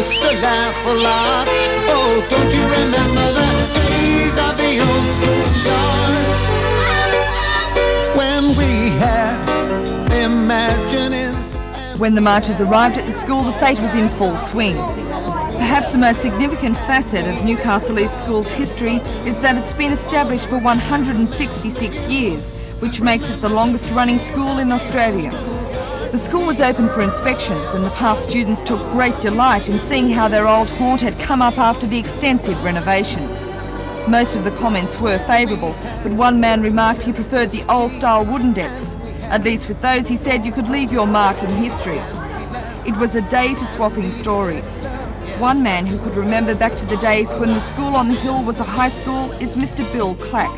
used to laugh a lot. Oh, don't you remember the days of the old schoolyard when we had imaginings? When the marchers arrived at the school, the fete was in full swing. Perhaps the most significant facet of Newcastle East School's history is that it's been established for 166 years, which makes it the longest running school in Australia. The school was open for inspections, and the past students took great delight in seeing how their old haunt had come up after the extensive renovations. Most of the comments were favourable, but one man remarked he preferred the old-style wooden desks. At least with those, he said, you could leave your mark in history. It was a day for swapping stories. One man who could remember back to the days when the school on the hill was a high school is Mr. Bill Clack.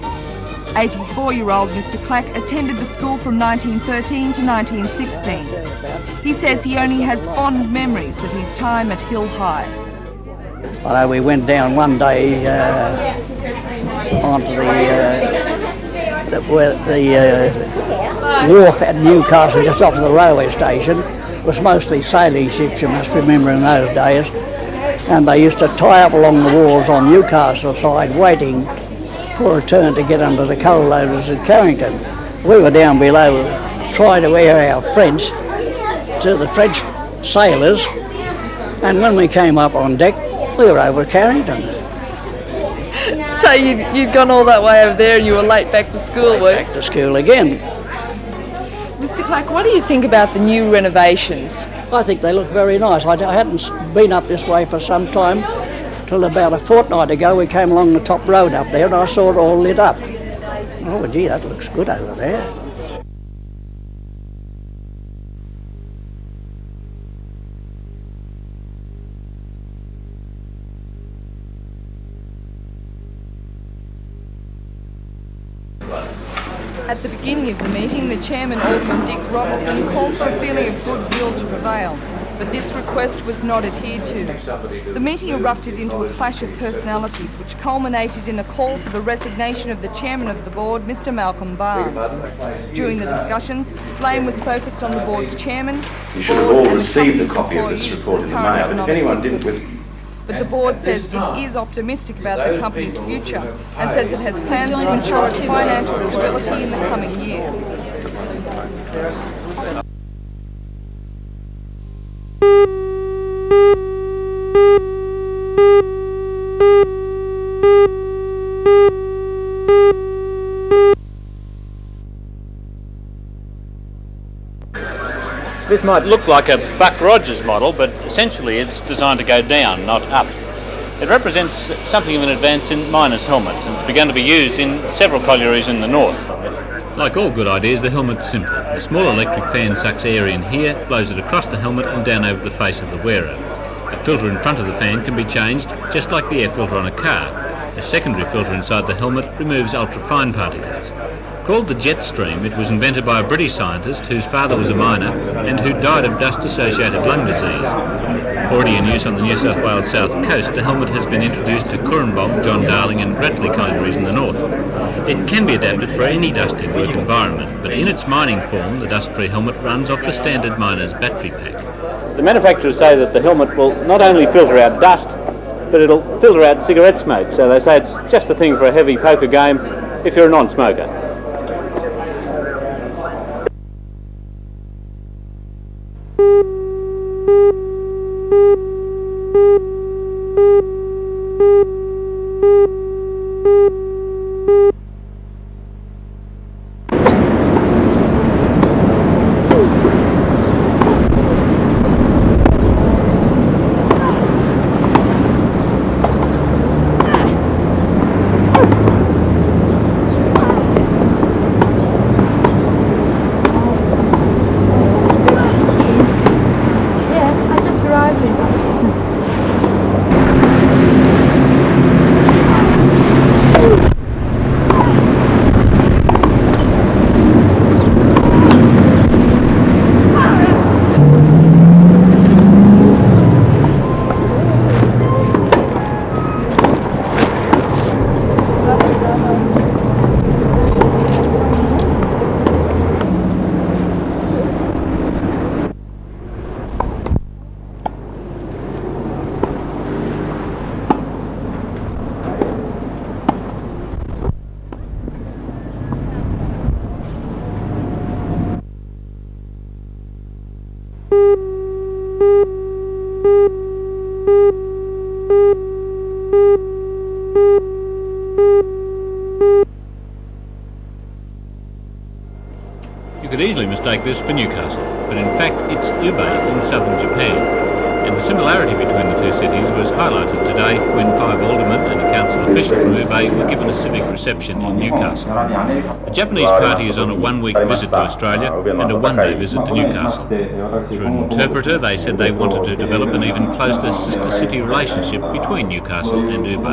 84-year-old Mr. Clack attended the school from 1913 to 1916. He says he only has fond memories of his time at Hill High. Well, we went down one day onto the wharf at Newcastle, just off the railway station. It was mostly sailing ships, you must remember, in those days. And they used to tie up along the wharves on Newcastle side, waiting for a turn to get under the coal loaders at Carrington. We were down below trying to air our French to the French sailors, and when we came up on deck, we were over at Carrington. So you'd gone all that way over there and you were late back to school, were you? Back to school again. Mr. Clack, what do you think about the new renovations? I think they look very nice. I hadn't been up this way for some time. Till about a fortnight ago, we came along the top road up there and I saw it all lit up. Oh, gee, that looks good over there. At the beginning of the meeting, the chairman, Alderman Dick Robertson, called for a feeling of goodwill to prevail, but this request was not adhered to. The meeting erupted into a clash of personalities, which culminated in a call for the resignation of the chairman of the board, Mr. Malcolm Barnes. During the discussions, blame was focused on the board's chairman. You should have all received a copy of this report in the mail, but if anyone didn't, but the board says it is optimistic about the company's future and says it has plans to ensure its financial stability in the coming year. This might look like a Buck Rogers model, but essentially it's designed to go down, not up. It represents something of an advance in miners' helmets, and it's begun to be used in several collieries in the north. Like all good ideas, the helmet's simple. A small electric fan sucks air in here, blows it across the helmet and down over the face of the wearer. A filter in front of the fan can be changed, just like the air filter on a car. A secondary filter inside the helmet removes ultra-fine particles. Called the Jetstream, it was invented by a British scientist whose father was a miner and who died of dust-associated lung disease. Already in use on the New South Wales south coast, the helmet has been introduced to Coorambong, John Darling and Bratley collieries in the north. It can be adapted for any dusty work environment, but in its mining form, the dust-free helmet runs off the standard miner's battery pack. The manufacturers say that the helmet will not only filter out dust, but it'll filter out cigarette smoke. So they say it's just the thing for a heavy poker game if you're a non-smoker. could easily mistake this for Newcastle, but in fact it's Ube in southern Japan. And the similarity between the two cities was highlighted today when 5 aldermen and a council official from Ube were given a civic reception in Newcastle. The Japanese party is on a 1-week visit to Australia and a 1-day visit to Newcastle. Through an interpreter, they said they wanted to develop an even closer sister city relationship between Newcastle and Ube.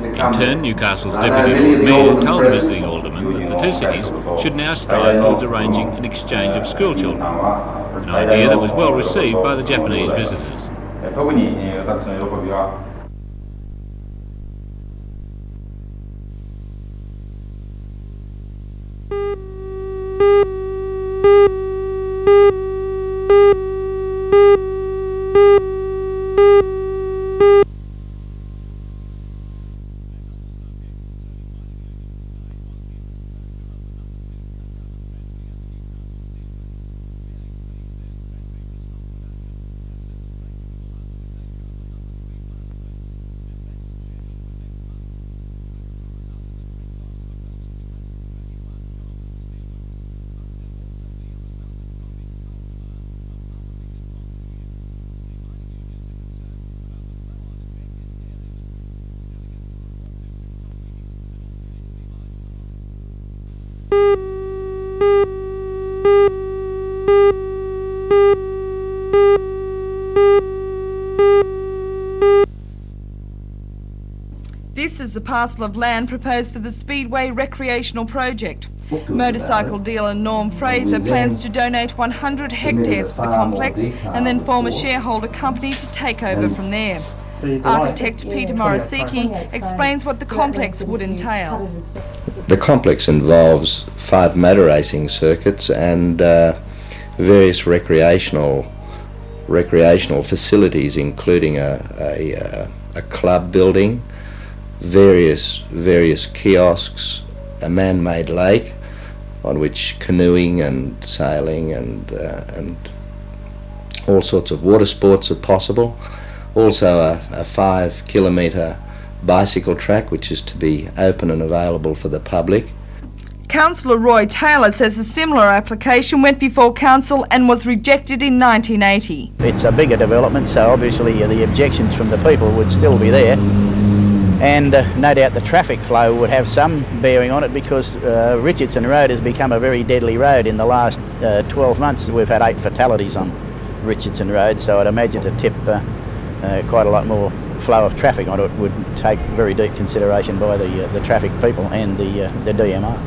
In turn, Newcastle's Deputy Lord Mayor told the visiting aldermen that the two cities should now strive towards arranging an exchange of school children, an idea that was well received by the Japanese visitors. 特に私の喜びは This is a parcel of land proposed for the Speedway recreational project. Motorcycle dealer Norm Fraser plans to donate 100 hectares for the complex and then form a shareholder company to take over from there. Architect Peter Morosiki explains what the complex would entail. The complex involves 5 motor racing circuits and various recreational facilities, including a club building, various kiosks, a man-made lake on which canoeing and sailing and all sorts of water sports are possible. Also a 5-kilometre bicycle track which is to be open and available for the public. Councillor Roy Taylor says a similar application went before council and was rejected in 1980. It's a bigger development, so obviously the objections from the people would still be there, and no doubt the traffic flow would have some bearing on it, because Richardson Road has become a very deadly road. In the last 12 months we've had 8 fatalities on Richardson Road, so I'd imagine to tip quite a lot more flow of traffic on it would take very deep consideration by the traffic people and the DMR.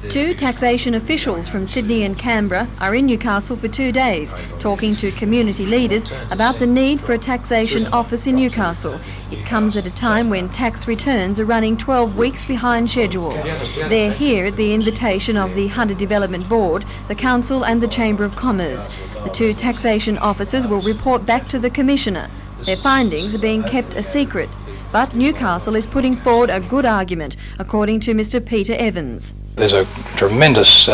Two taxation officials from Sydney and Canberra are in Newcastle for 2 days, talking to community leaders about the need for a taxation office in Newcastle. It comes at a time when tax returns are running 12 weeks behind schedule. They're here at the invitation of the Hunter Development Board, the Council and the Chamber of Commerce. The 2 taxation officers will report back to the Commissioner. Their findings are being kept a secret, but Newcastle is putting forward a good argument, according to Mr. Peter Evans. There's a tremendous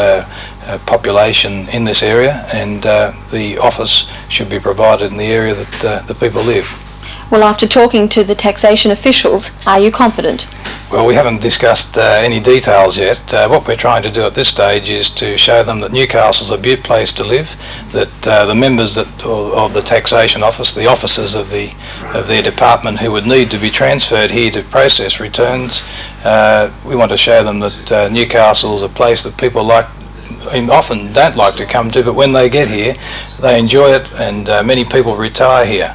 population in this area, and the office should be provided in the area that the people live. Well, after talking to the taxation officials, are you confident? Well, we haven't discussed any details yet. What we're trying to do at this stage is to show them that Newcastle's a beaut place to live, that the members of the taxation office, the officers of their department who would need to be transferred here to process returns, we want to show them that Newcastle's a place that people like and often don't like to come to, but when they get here they enjoy it, and many people retire here.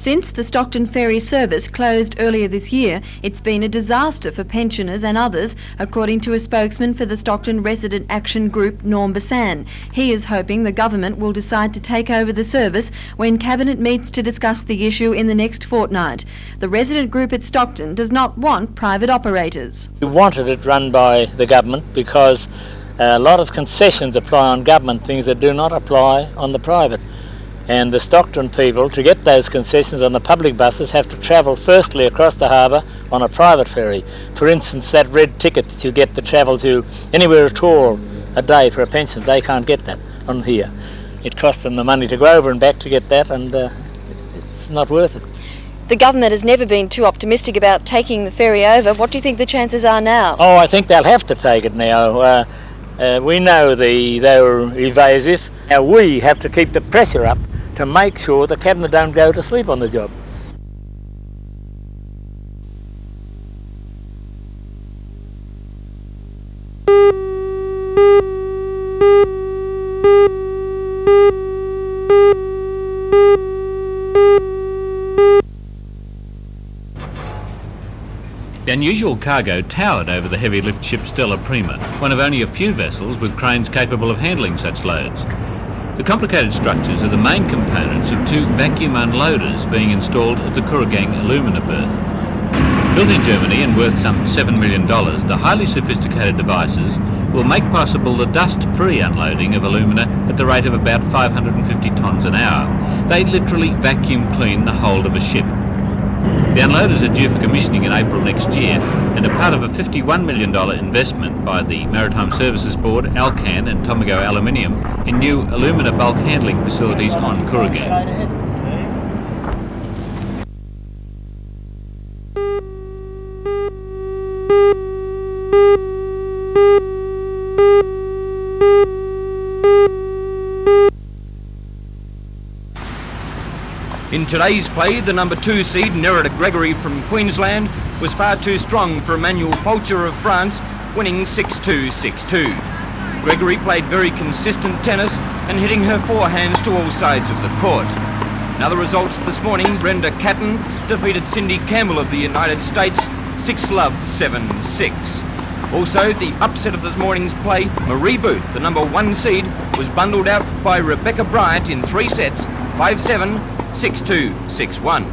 Since the Stockton ferry service closed earlier this year, it's been a disaster for pensioners and others, according to a spokesman for the Stockton Resident Action Group, Norm Bassan. He is hoping the government will decide to take over the service when Cabinet meets to discuss the issue in the next fortnight. The resident group at Stockton does not want private operators. We wanted it run by the government because a lot of concessions apply on government things that do not apply on the private. And the Stockton people, to get those concessions on the public buses, have to travel firstly across the harbour on a private ferry. For instance, that red ticket that you get to travel to anywhere at all a day for a pension, they can't get that on here. It costs them the money to go over and back to get that, and it's not worth it. The government has never been too optimistic about taking the ferry over. What do you think the chances are now? Oh, I think they'll have to take it now. We know they were evasive. Now we have to keep the pressure up to make sure the Cabinet don't go to sleep on the job. The unusual cargo towered over the heavy lift ship Stella Prima, one of only a few vessels with cranes capable of handling such loads. The complicated structures are the main components of two vacuum unloaders being installed at the Kooragang alumina berth. Built in Germany and worth some $7 million, the highly sophisticated devices will make possible the dust-free unloading of alumina at the rate of about 550 tonnes an hour. They literally vacuum clean the hold of a ship. The unloaders are due for commissioning in April next year and are part of a $51 million investment by the Maritime Services Board, Alcan and Tomago Aluminium in new alumina bulk handling facilities on Kooragang. In today's play, the number 2 seed, Nerida Gregory from Queensland, was far too strong for Emmanuel Fulcher of France, winning 6-2, 6-2. Gregory played very consistent tennis and hitting her forehands to all sides of the court. In other results this morning, Brenda Catton defeated Cindy Campbell of the United States 6-love, 7-6. Also, the upset of this morning's play, Marie Booth, the number 1 seed, was bundled out by Rebecca Bryant in 3 sets, 5-7, 6-2, 6-1.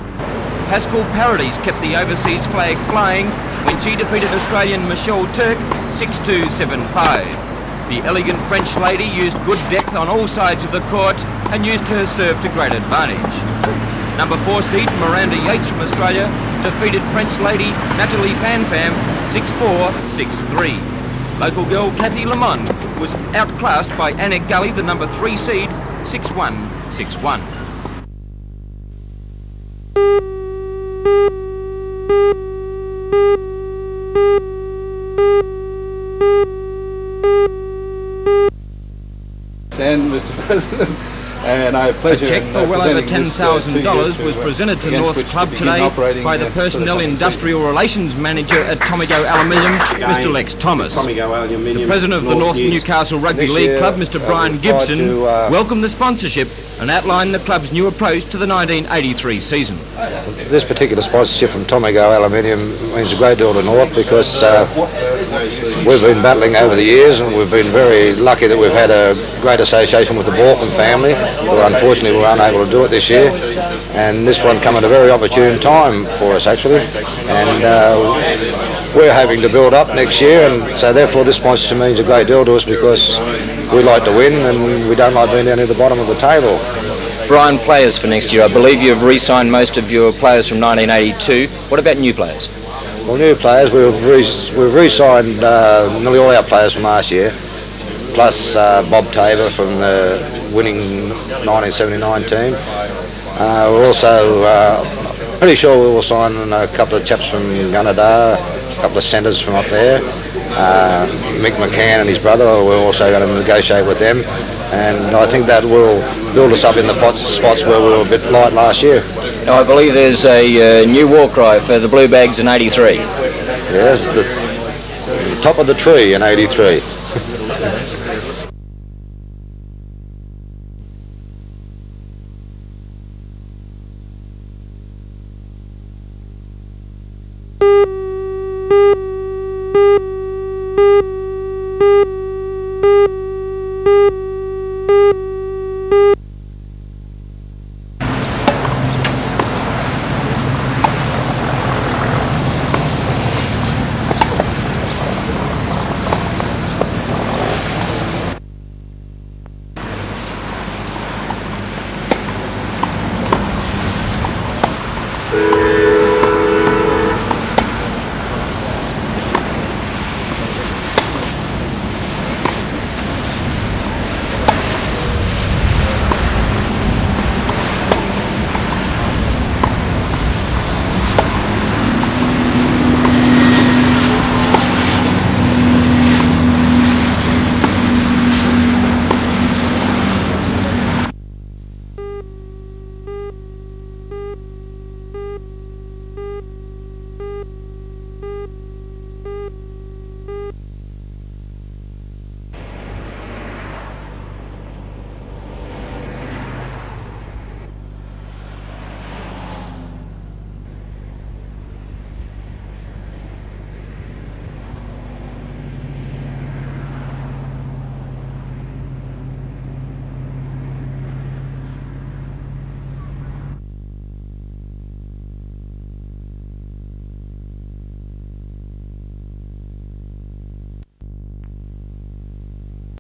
Pascal Paradis kept the overseas flag flying when she defeated Australian Michelle Turk 6-2, 7-5. The elegant French lady used good depth on all sides of the court and used her serve to great advantage. Number 4 seed Miranda Yates from Australia defeated French lady Natalie Fanfam 6-4, 6-3. Local girl Kathy Lamond was outclassed by Annette Gully, the number 3 seed, 6-1, 6-1. Stand, Mr. President, and I have pleasure. A cheque for well over $10,000 was presented to North's club today by the Personnel Industrial Relations Manager at Tomago Aluminium, Mr. Lex Thomas. The President of the North Newcastle Rugby League Club, Mr. Brian Gibson, welcomed the sponsorship and outlined the club's new approach to the 1983 season. This particular sponsorship from Tomago Aluminium means a great deal to North because we've been battling over the years and we've been very lucky that we've had a great association with the Balkan family. Unfortunately, we were unable to do it this year, and this one come at a very opportune time for us actually, and we're hoping to build up next year, and so therefore this sponsorship means a great deal to us because we like to win and we don't like being down at the bottom of the table. Brian, players for next year. I believe you've re-signed most of your players from 1982. What about new players? Well, new players, we've re-signed nearly all our players from last year, plus Bob Tabor from the winning 1979 team. We're also pretty sure we will sign a couple of chaps from Gunnedah, a couple of centres from up there. Mick McCann and his brother, we're also going to negotiate with them, and I think that will build us up in the spots where we were a bit light last year. Now, I believe there's a new war cry for the Blue Bags in 83. Yes, the top of the tree in 83.